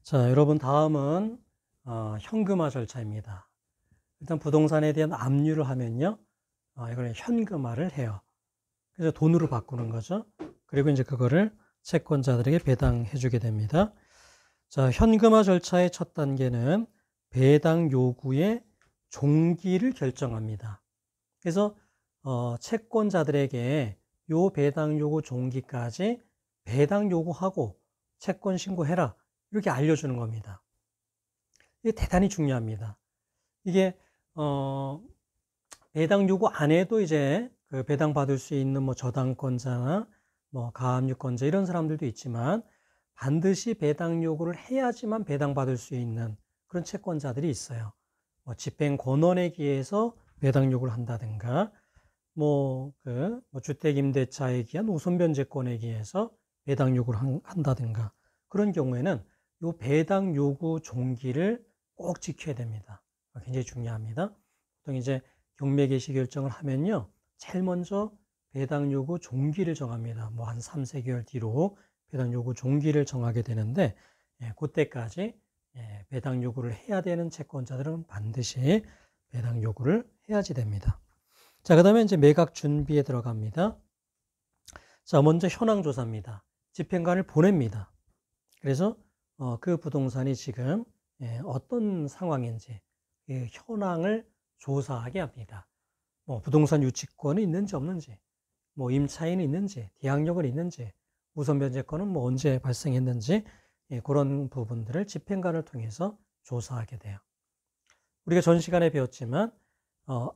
자, 여러분 다음은 현금화 절차입니다. 일단 부동산에 대한 압류를 하면요. 이걸 현금화를 해요. 그래서 돈으로 바꾸는 거죠. 그리고 이제 그거를 채권자들에게 배당해 주게 됩니다. 자, 현금화 절차의 첫 단계는 배당 요구의 종기를 결정합니다. 그래서 채권자들에게 요 배당 요구 종기까지 배당 요구하고 채권 신고해라. 이렇게 알려주는 겁니다. 이게 대단히 중요합니다. 이게 배당 요구 안 해도 이제 그 배당 받을 수 있는 뭐 저당권자나 뭐 가압류권자 이런 사람들도 있지만 반드시 배당 요구를 해야지만 배당 받을 수 있는 그런 채권자들이 있어요. 뭐 집행 권원에 기해서 배당 요구를 한다든가 뭐 주택 임대차에 기한 우선 변제권에 기해서 배당 요구를 한다든가 그런 경우에는 요 배당 요구 종기를 꼭 지켜야 됩니다. 굉장히 중요합니다. 보통 이제 경매 개시 결정을 하면요. 제일 먼저 배당 요구 종기를 정합니다. 뭐 한 3, 4개월 뒤로 배당 요구 종기를 정하게 되는데 그때까지 배당 요구를 해야 되는 채권자들은 반드시 배당 요구를 해야지 됩니다. 자, 그다음에 이제 매각 준비에 들어갑니다. 자, 먼저 현황 조사입니다. 집행관을 보냅니다. 그래서 그 부동산이 지금 어떤 상황인지 현황을 조사하게 합니다. 뭐 부동산 유치권이 있는지 없는지, 뭐 임차인이 있는지, 대항력은 있는지, 우선 변제권은 뭐 언제 발생했는지 그런 부분들을 집행관을 통해서 조사하게 돼요. 우리가 전 시간에 배웠지만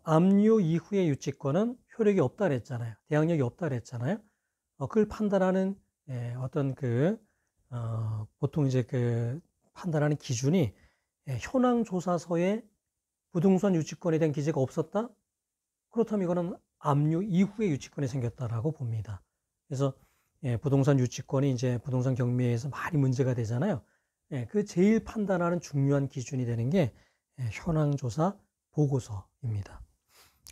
압류 이후의 유치권은 효력이 없다 그랬잖아요. 대항력이 없다 그랬잖아요. 그걸 판단하는 어떤 보통 이제 판단하는 기준이 현황 조사서에 부동산 유치권에 대한 기재가 없었다? 그렇다면 이거는 압류 이후에 유치권이 생겼다라고 봅니다. 그래서 부동산 유치권이 이제 부동산 경매에서 많이 문제가 되잖아요. 그 제일 판단하는 중요한 기준이 되는 게 현황 조사 보고서입니다.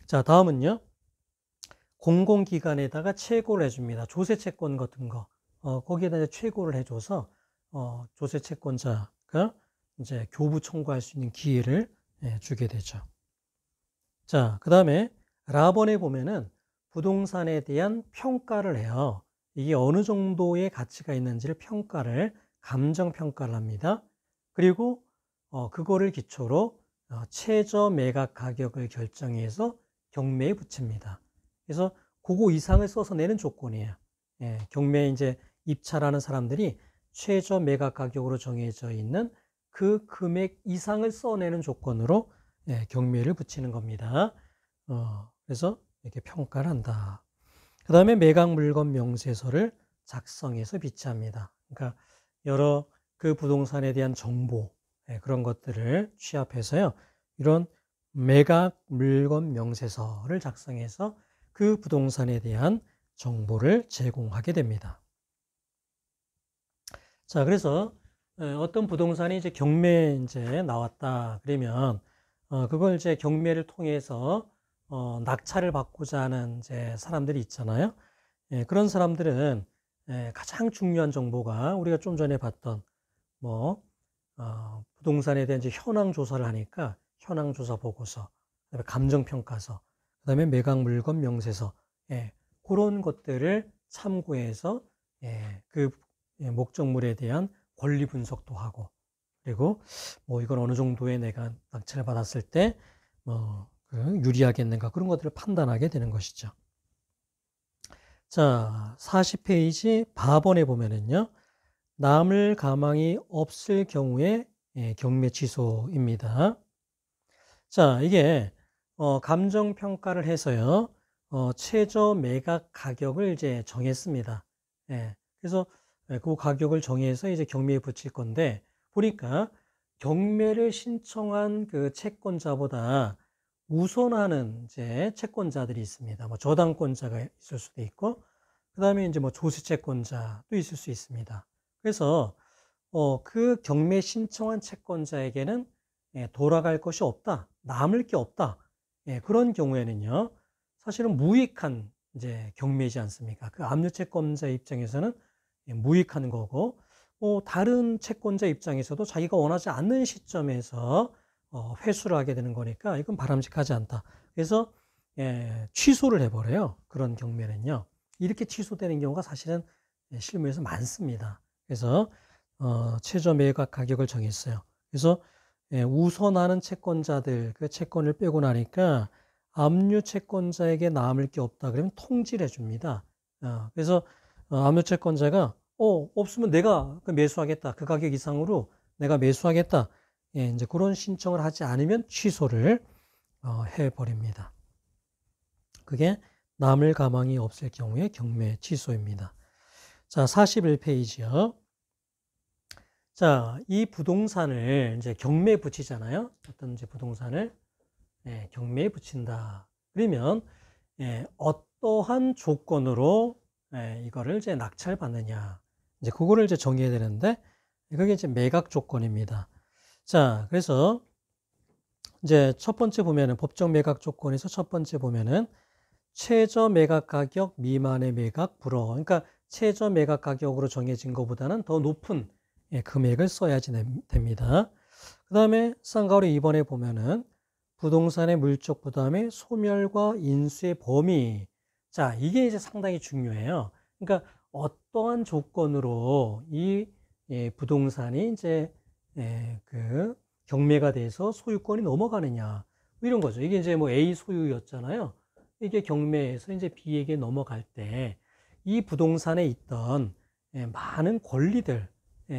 자, 다음은요. 공공기관에다가 최고를 해줍니다. 조세 채권 같은 거. 거기에다 이제 최고를 해줘서 조세 채권자가 이제 교부 청구할 수 있는 기회를 주게 되죠. 자, 그 다음에 라번에 보면은 부동산에 대한 평가를 해요. 이게 어느 정도의 가치가 있는지를 감정 평가를 합니다. 그리고 그거를 기초로 최저 매각 가격을 결정해서 경매에 붙입니다. 그래서 그거 이상을 써서 내는 조건이에요. 경매에 이제 입찰하는 사람들이 최저 매각 가격으로 정해져 있는 그 금액 이상을 써내는 조건으로 경매를 붙이는 겁니다. 그래서 이렇게 평가를 한다. 그 다음에 매각 물건 명세서를 작성해서 비치합니다. 그러니까 여러 그 부동산에 대한 정보 그런 것들을 취합해서요. 이런 매각 물건 명세서를 작성해서 그 부동산에 대한 정보를 제공하게 됩니다. 자, 그래서 어떤 부동산이 이제 경매에 이제 나왔다 그러면 그걸 이제 경매를 통해서 낙찰을 받고자 하는 이제 사람들이 있잖아요. 그런 사람들은 가장 중요한 정보가 우리가 좀 전에 봤던 뭐 부동산에 대한 이제 현황 조사를 하니까 현황 조사 보고서, 그다음에 감정 평가서, 그다음에 매각 물건 명세서, 그런 것들을 참고해서 그 목적물에 대한 권리 분석도 하고, 그리고 뭐 이건 어느 정도의 내가 낙찰을 받았을 때 유리하겠는가 그런 것들을 판단하게 되는 것이죠. 자, 40페이지 바번에 보면은요. 남을 가망이 없을 경우에 경매 취소입니다. 자, 이게 감정 평가를 해서요. 최저 매각 가격을 이제 정했습니다. 그래서 그 가격을 정해서 이제 경매에 붙일 건데 보니까 경매를 신청한 그 채권자보다 우선하는 이제 채권자들이 있습니다. 뭐 저당권자가 있을 수도 있고, 그 다음에 이제 뭐 조세 채권자도 있을 수 있습니다. 그래서 그 경매 신청한 채권자에게는 돌아갈 것이 없다, 남을 게 없다. 그런 경우에는요, 사실은 무익한 이제 경매이지 않습니까? 그 압류 채권자 입장에서는 무익한 거고, 다른 채권자 입장에서도 자기가 원하지 않는 시점에서 회수를 하게 되는 거니까 이건 바람직하지 않다. 그래서 취소를 해버려요. 그런 경우에는요. 이렇게 취소되는 경우가 사실은 실무에서 많습니다. 그래서 최저 매각 가격을 정했어요. 그래서 우선하는 채권자들 그 채권을 빼고 나니까 압류 채권자에게 남을 게 없다 그러면 통지를 해줍니다. 그래서 압류 채권자가 없으면 내가 매수하겠다. 그 가격 이상으로 내가 매수하겠다. 이제 그런 신청을 하지 않으면 취소를 해버립니다. 그게 남을 가망이 없을 경우에 경매 취소입니다. 자, 41페이지요. 자, 이 부동산을 이제 경매에 붙이잖아요. 어떤 이제 부동산을 경매에 붙인다. 그러면 어떠한 조건으로 이거를 이제 낙찰받느냐. 이제 그거를 이제 정해야 되는데 그게 이제 매각 조건입니다. 자, 그래서 이제 첫 번째 보면은 법정 매각 조건에서 첫 번째 보면은 최저 매각 가격 미만의 매각 불허. 그러니까 최저 매각 가격으로 정해진 것보다는 더 높은 금액을 써야지 됩니다. 그 다음에 쌍가로 2번에 보면은 부동산의 물적 부담의 소멸과 인수의 범위. 자, 이게 이제 상당히 중요해요. 그러니까 어떠한 조건으로 이 부동산이 이제 그 경매가 돼서 소유권이 넘어가느냐. 뭐 이런 거죠. 이게 이제 뭐 A 소유였잖아요. 이게 경매에서 이제 B에게 넘어갈 때 이 부동산에 있던 많은 권리들,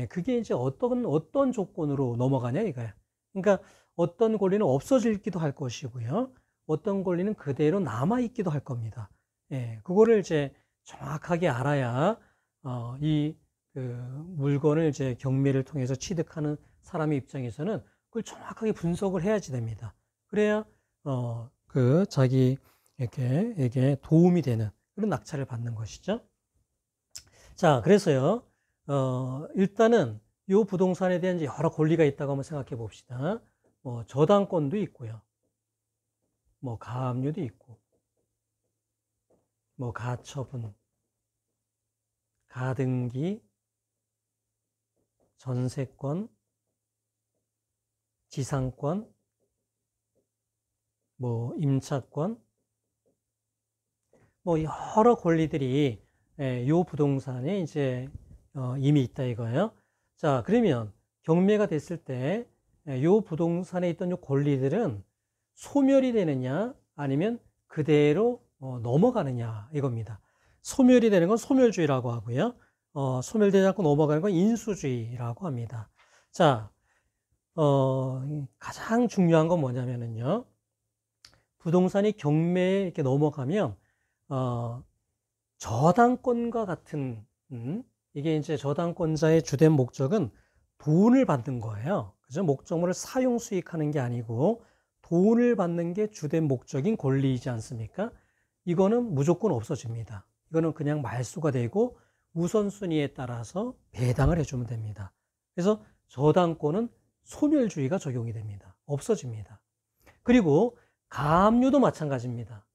그게 이제 어떤 조건으로 넘어가냐 이거야. 그러니까 어떤 권리는 없어지기도 할 것이고요. 어떤 권리는 그대로 남아있기도 할 겁니다. 그거를 이제 정확하게 알아야, 그 물건을 이제 경매를 통해서 취득하는 사람의 입장에서는 그걸 정확하게 분석을 해야지 됩니다. 그래야, 자기에게 도움이 되는 그런 낙찰을 받는 것이죠. 자, 그래서요, 일단은 이 부동산에 대한 여러 권리가 있다고 한번 생각해 봅시다. 뭐, 저당권도 있고요. 뭐, 가압류도 있고, 뭐, 가처분, 가등기, 전세권, 지상권, 뭐, 임차권, 뭐, 여러 권리들이 요 부동산에 이제 이미 있다 이거예요. 자, 그러면 경매가 됐을 때 요 부동산에 있던 요 권리들은 소멸이 되느냐 아니면 그대로 넘어가느냐 이겁니다. 소멸이 되는 건 소멸주의라고 하고요. 소멸되지 않고 넘어가는 건 인수주의라고 합니다. 자, 가장 중요한 건 뭐냐면요. 부동산이 경매에 이렇게 넘어가면 저당권과 같은 이게 이제 저당권자의 주된 목적은 돈을 받는 거예요. 그죠? 목적물을 사용 수익하는 게 아니고 돈을 받는 게 주된 목적인 권리이지 않습니까? 이거는 무조건 없어집니다. 이거는 그냥 말소가 되고 우선순위에 따라서 배당을 해주면 됩니다. 그래서 저당권은 소멸주의가 적용이 됩니다. 없어집니다. 그리고 가압류도 마찬가지입니다.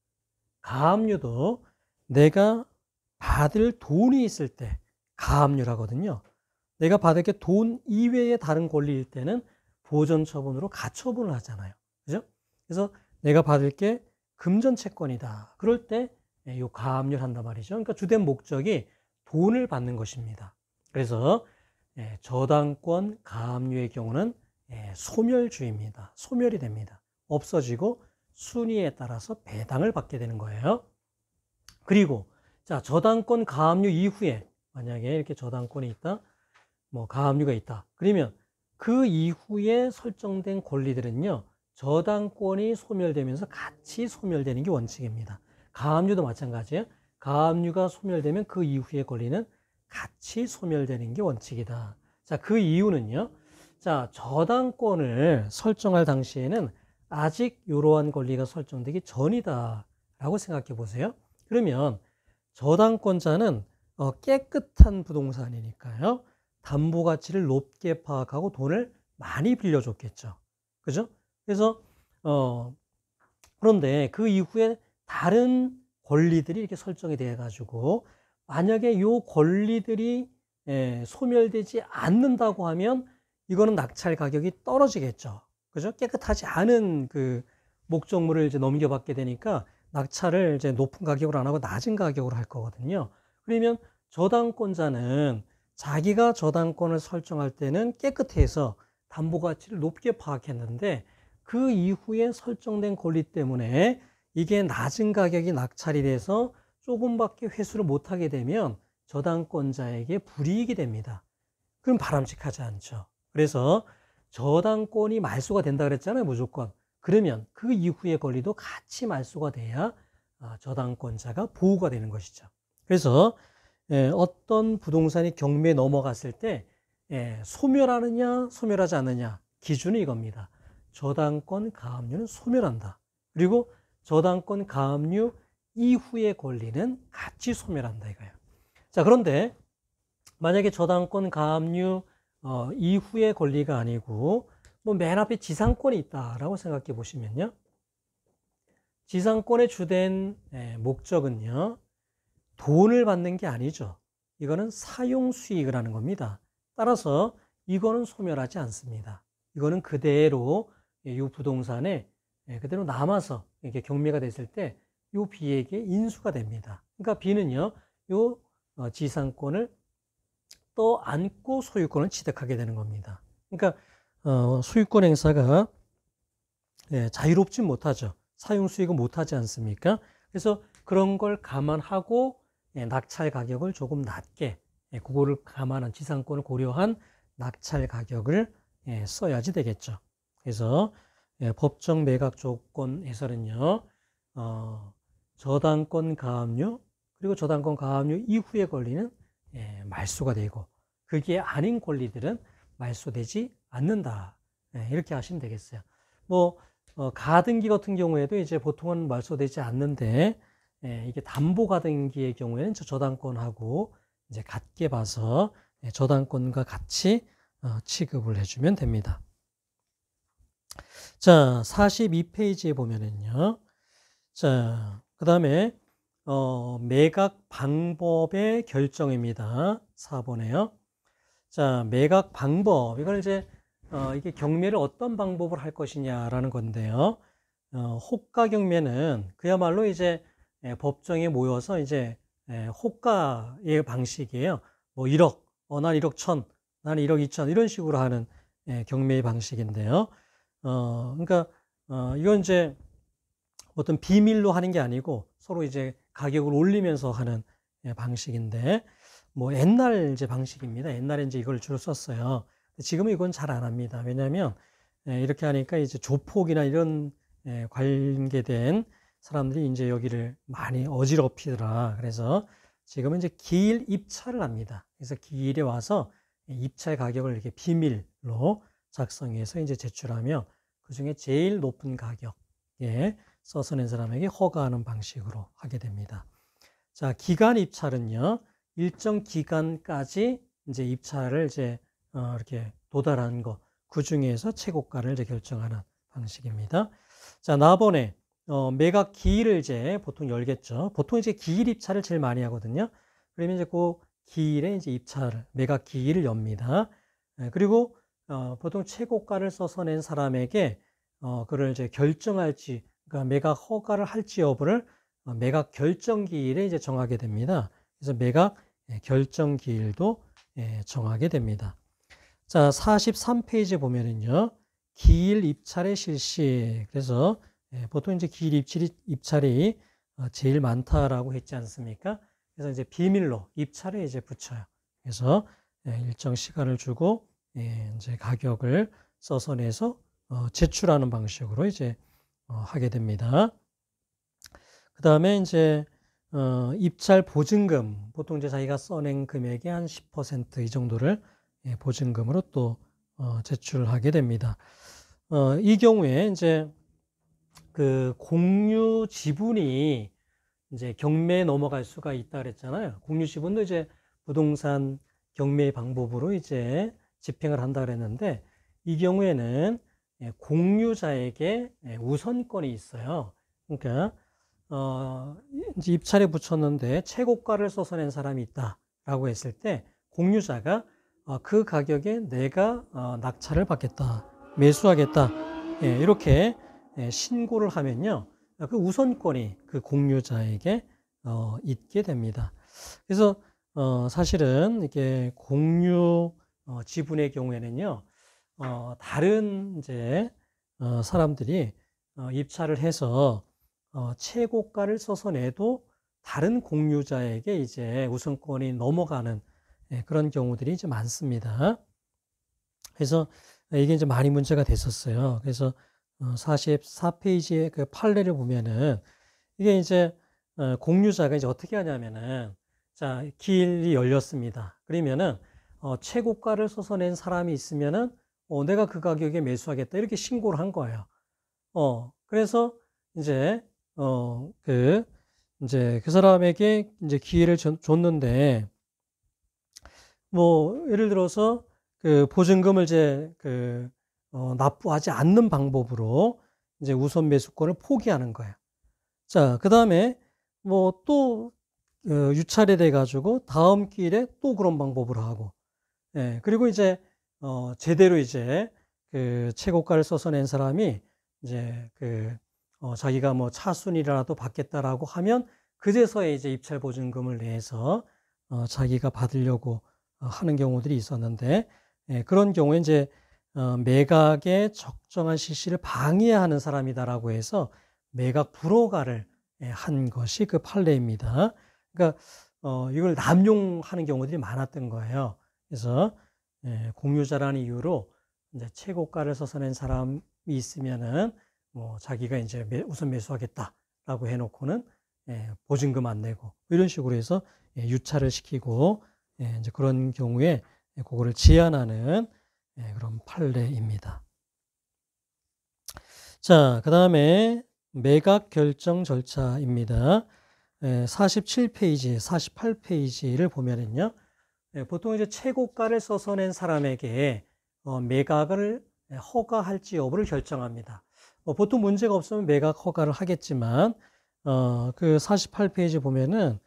가압류도 내가 받을 돈이 있을 때 가압류라거든요. 내가 받을 게 돈 이외의 다른 권리일 때는 보전처분으로 가처분을 하잖아요. 그죠? 그래서 내가 받을 게 금전채권이다. 그럴 때 이 가압류를 한단 말이죠. 그러니까 주된 목적이 돈을 받는 것입니다. 그래서 저당권 가압류의 경우는 소멸주의입니다. 소멸이 됩니다. 없어지고 순위에 따라서 배당을 받게 되는 거예요. 그리고 자, 저당권 가압류 이후에 만약에 이렇게 저당권이 있다, 뭐 가압류가 있다. 그러면 그 이후에 설정된 권리들은요, 저당권이 소멸되면서 같이 소멸되는 게 원칙입니다. 가압류도 마찬가지예요. 가압류가 소멸되면 그 이후의 권리는 같이 소멸되는 게 원칙이다. 자, 그 이유는요. 자, 저당권을 설정할 당시에는 아직 이러한 권리가 설정되기 전이다라고 생각해 보세요. 그러면 저당권자는 깨끗한 부동산이니까요. 담보 가치를 높게 파악하고 돈을 많이 빌려줬겠죠. 그죠? 그래서 그런데 그 이후에 다른 권리들이 이렇게 설정이 돼 가지고 만약에 요 권리들이 소멸되지 않는다고 하면 이거는 낙찰 가격이 떨어지겠죠. 그죠? 깨끗하지 않은 그 목적물을 이제 넘겨받게 되니까 낙찰을 이제 높은 가격으로 안 하고 낮은 가격으로 할 거거든요. 그러면 저당권자는 자기가 저당권을 설정할 때는 깨끗해서 담보 가치를 높게 파악했는데 그 이후에 설정된 권리 때문에 이게 낮은 가격이 낙찰이 돼서 조금밖에 회수를 못하게 되면 저당권자에게 불이익이 됩니다. 그럼 바람직하지 않죠. 그래서 저당권이 말소가 된다 그랬잖아요, 무조건. 그러면 그 이후의 권리도 같이 말소가 돼야 저당권자가 보호가 되는 것이죠. 그래서 어떤 부동산이 경매에 넘어갔을 때 소멸하느냐 소멸하지 않느냐 기준이 이겁니다. 저당권 가압류는 소멸한다. 그리고 저당권 가압류 이후의 권리는 같이 소멸한다 이거예요. 자, 그런데 만약에 저당권 가압류 이후의 권리가 아니고 뭐 맨 앞에 지상권이 있다라고 생각해 보시면요. 지상권의 주된 목적은요. 돈을 받는 게 아니죠. 이거는 사용 수익을 하는 겁니다. 따라서 이거는 소멸하지 않습니다. 이거는 그대로 이 부동산에 그대로 남아서 이렇게 경매가 됐을 때 이 B에게 인수가 됩니다. 그러니까 B는요, 이 지상권을 떠안고 소유권을 취득하게 되는 겁니다. 그러니까 소유권 행사가 자유롭지 못하죠. 사용 수익은 못하지 않습니까? 그래서 그런 걸 감안하고 낙찰 가격을 조금 낮게, 그거를 감안한 지상권을 고려한 낙찰 가격을 써야지 되겠죠. 그래서 법정 매각 조건에서는요, 저당권 가압류 그리고 저당권 가압류 이후의 권리는 말소가 되고 그게 아닌 권리들은 말소되지 않는다. 이렇게 하시면 되겠어요. 뭐 가등기 같은 경우에도 이제 보통은 말소되지 않는데 이게 담보 가등기의 경우에는 저당권하고 이제 같게 봐서 저당권과 같이 취급을 해주면 됩니다. 자, 42페이지에 보면은요. 자, 그 다음에 매각 방법의 결정입니다. 4번에요. 자, 매각 방법. 이걸 이제 이게 경매를 어떤 방법을 할 것이냐라는 건데요. 호가 경매는 그야말로 이제 법정에 모여서 이제 호가의 방식이에요. 뭐 1억, 난 1억 1천, 난 1억 2천 이런 식으로 하는 경매의 방식인데요. 그러니까 이건 이제 어떤 비밀로 하는 게 아니고 서로 이제 가격을 올리면서 하는 방식인데 뭐 옛날 이제 방식입니다. 옛날에 이제 이걸 주로 썼어요. 지금은 이건 잘 안 합니다. 왜냐하면 이렇게 하니까 이제 조폭이나 이런 관계된 사람들이 이제 여기를 많이 어지럽히더라. 그래서 지금은 이제 기일 입찰을 합니다. 그래서 기일에 와서 입찰 가격을 이렇게 비밀로 작성해서 이제 제출하며 그 중에 제일 높은 가격에 써서 낸 사람에게 허가하는 방식으로 하게 됩니다. 자, 기간 입찰은요, 일정 기간까지 이제 입찰을 이제 이렇게 도달한 거, 그 중에서 최고가를 이제 결정하는 방식입니다. 자, 나번에 매각 기일을 이제 보통 열겠죠. 보통 이제 기일 입찰을 제일 많이 하거든요. 그러면 이제 그 기일에 이제 입찰을, 매각 기일을 엽니다. 그리고 보통 최고가를 써서 낸 사람에게 그걸 이제 결정할지, 그러니까 매각 허가를 할지 여부를 매각 결정 기일에 이제 정하게 됩니다. 그래서 매각 결정 기일도 정하게 됩니다. 자, 43페이지 보면은요, 기일 입찰의 실시. 그래서 보통 이제 기일 입찰이 제일 많다라고 했지 않습니까? 그래서 이제 비밀로 입찰에 이제 붙여요. 그래서 일정 시간을 주고 이제 가격을 써서 내서 제출하는 방식으로 이제 하게 됩니다. 그 다음에 이제 입찰 보증금, 보통 이제 자기가 써낸 금액의 한 10% 이 정도를 보증금으로 또 제출하게 됩니다. 이 경우에 이제 그 공유 지분이 이제 경매에 넘어갈 수가 있다 그랬잖아요. 공유 지분도 이제 부동산 경매 방법으로 이제 집행을 한다 그랬는데 이 경우에는 공유자에게 우선권이 있어요. 그러니까 이제 입찰에 붙였는데 최고가를 써서 낸 사람이 있다라고 했을 때 공유자가 그 가격에 내가 낙찰을 받겠다, 매수하겠다, 이렇게 신고를 하면요, 그 우선권이 그 공유자에게 있게 됩니다. 그래서 사실은 이게 공유 지분의 경우에는요, 다른 이제 사람들이 입찰을 해서 최고가를 써서 내도 다른 공유자에게 이제 우선권이 넘어가는 그런 경우들이 이제 많습니다. 그래서 이게 이제 많이 문제가 됐었어요. 그래서 44페이지의 그 판례를 보면은 이게 이제 공유자가 이제 어떻게 하냐면은, 자, 길이 열렸습니다. 그러면은 최고가를 써서 낸 사람이 있으면은 내가 그 가격에 매수하겠다, 이렇게 신고를 한 거예요. 그래서 이제 이제 그 사람에게 이제 기회를 줬는데, 뭐 예를 들어서 그 보증금을 이제 납부하지 않는 방법으로 이제 우선 매수권을 포기하는 거예요. 자, 그다음에 뭐 또 유찰이 돼 가지고 다음 기일에 또 그런 방법으로 하고, 그리고 이제 제대로 이제 그 최고가를 써서 낸 사람이 이제 자기가 뭐 차순이라도 받겠다라고 하면 그제서야 이제 입찰 보증금을 내서 자기가 받으려고 하는 경우들이 있었는데, 그런 경우에 이제 매각의 적정한 실시를 방해하는 사람이다라고 해서 매각 불허가를 한 것이 그 판례입니다. 그러니까 이걸 남용하는 경우들이 많았던 거예요. 그래서 공유자라는 이유로 이제 최고가를 써서 낸 사람이 있으면은 뭐 자기가 이제 우선 매수하겠다라고 해놓고는 보증금 안 내고 이런 식으로 해서 유찰을 시키고, 이제 그런 경우에 그거를 제한하는 그런 판례입니다. 자, 그 다음에 매각 결정 절차입니다. 47페이지, 48페이지를 보면은요, 보통 이제 최고가를 써서 낸 사람에게 매각을 허가할지 여부를 결정합니다. 보통 문제가 없으면 매각 허가를 하겠지만, 그 48페이지 보면은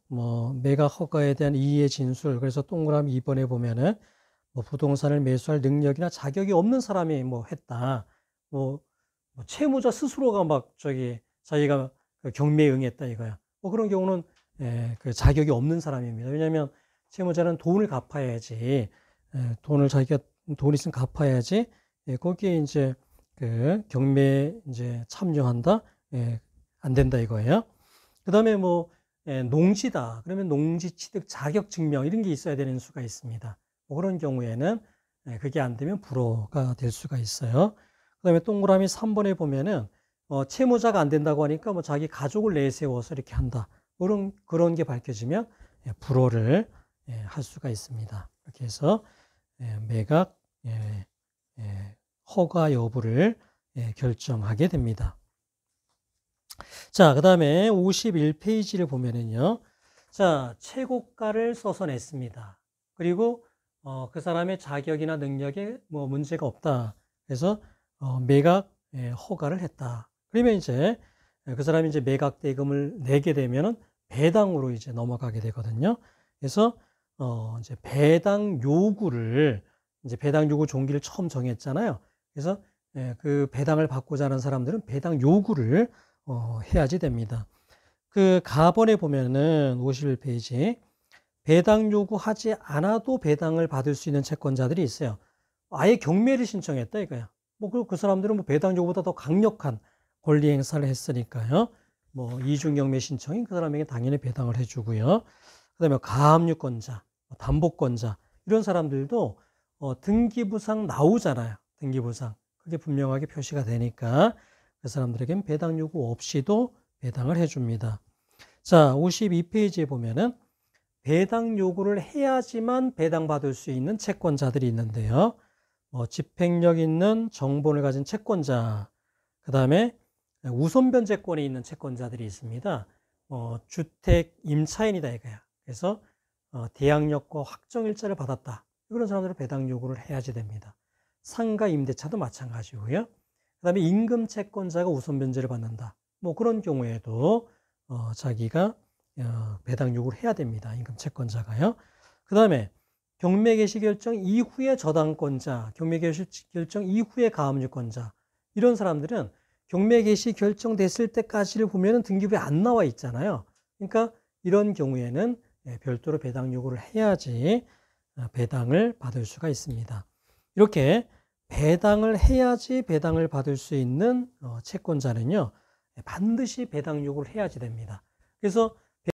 뭐 매각 허가에 대한 이의 진술, 그래서 동그라미 2번에 보면은 뭐 부동산을 매수할 능력이나 자격이 없는 사람이 뭐 했다, 뭐 채무자 스스로가 막 자기가 경매에 응했다 이거야. 뭐 그런 경우는 그 자격이 없는 사람입니다. 왜냐하면 채무자는 돈을 갚아야지, 자기가 돈 있으면 갚아야지, 거기에 이제 그 경매에 이제 참여한다, 안 된다 이거예요. 그 다음에 뭐 농지다 그러면 농지 취득 자격 증명 이런 게 있어야 되는 수가 있습니다. 뭐 그런 경우에는 그게 안 되면 불허가 될 수가 있어요. 그 다음에 동그라미 3번에 보면은 채무자가 안 된다고 하니까 뭐 자기 가족을 내세워서 이렇게 한다, 그런 게 밝혀지면 불허를 할 수가 있습니다. 이렇게 해서 매각 허가 여부를 결정하게 됩니다. 자, 그 다음에 51페이지를 보면은요, 자, 최고가를 써서 냈습니다. 그리고 그 사람의 자격이나 능력에 뭐 문제가 없다, 그래서 매각 허가를 했다. 그러면 이제 그 사람이 이제 매각 대금을 내게 되면은 배당으로 이제 넘어가게 되거든요. 그래서 이제 배당 요구 종기를 처음 정했잖아요. 그래서 그 배당을 받고자 하는 사람들은 배당 요구를 해야지 됩니다. 그 가번에 보면은 51페이지 배당 요구하지 않아도 배당을 받을 수 있는 채권자들이 있어요. 아예 경매를 신청했다 이거야. 뭐 그 사람들은 뭐 배당 요구보다 더 강력한 권리 행사를 했으니까요. 뭐 이중 경매 신청인 그 사람에게 당연히 배당을 해주고요. 그다음에 가압류권자, 담보권자 이런 사람들도 등기부상 나오잖아요. 등기부상 그게 분명하게 표시가 되니까 그 사람들에겐 배당 요구 없이도 배당을 해줍니다. 자, 52페이지에 보면은 배당 요구를 해야지만 배당받을 수 있는 채권자들이 있는데요. 집행력 있는 정본을 가진 채권자, 그 다음에 우선 변제권이 있는 채권자들이 있습니다. 주택 임차인이다 이거야. 그래서 대항력과 확정일자를 받았다. 그런 사람들은 배당 요구를 해야지 됩니다. 상가 임대차도 마찬가지고요. 그 다음에 임금 채권자가 우선 변제를 받는다. 뭐 그런 경우에도 자기가 배당 요구를 해야 됩니다. 임금 채권자가요. 그 다음에 경매 개시 결정 이후에 저당권자, 경매 개시 결정 이후에 가압류권자, 이런 사람들은 경매 개시 결정됐을 때까지를 보면 등기부에 안 나와 있잖아요. 그러니까 이런 경우에는 별도로 배당 요구를 해야지 배당을 받을 수가 있습니다. 이렇게 배당을 해야지 배당을 받을 수 있는 채권자는요, 반드시 배당 요구를 해야지 됩니다. 그래서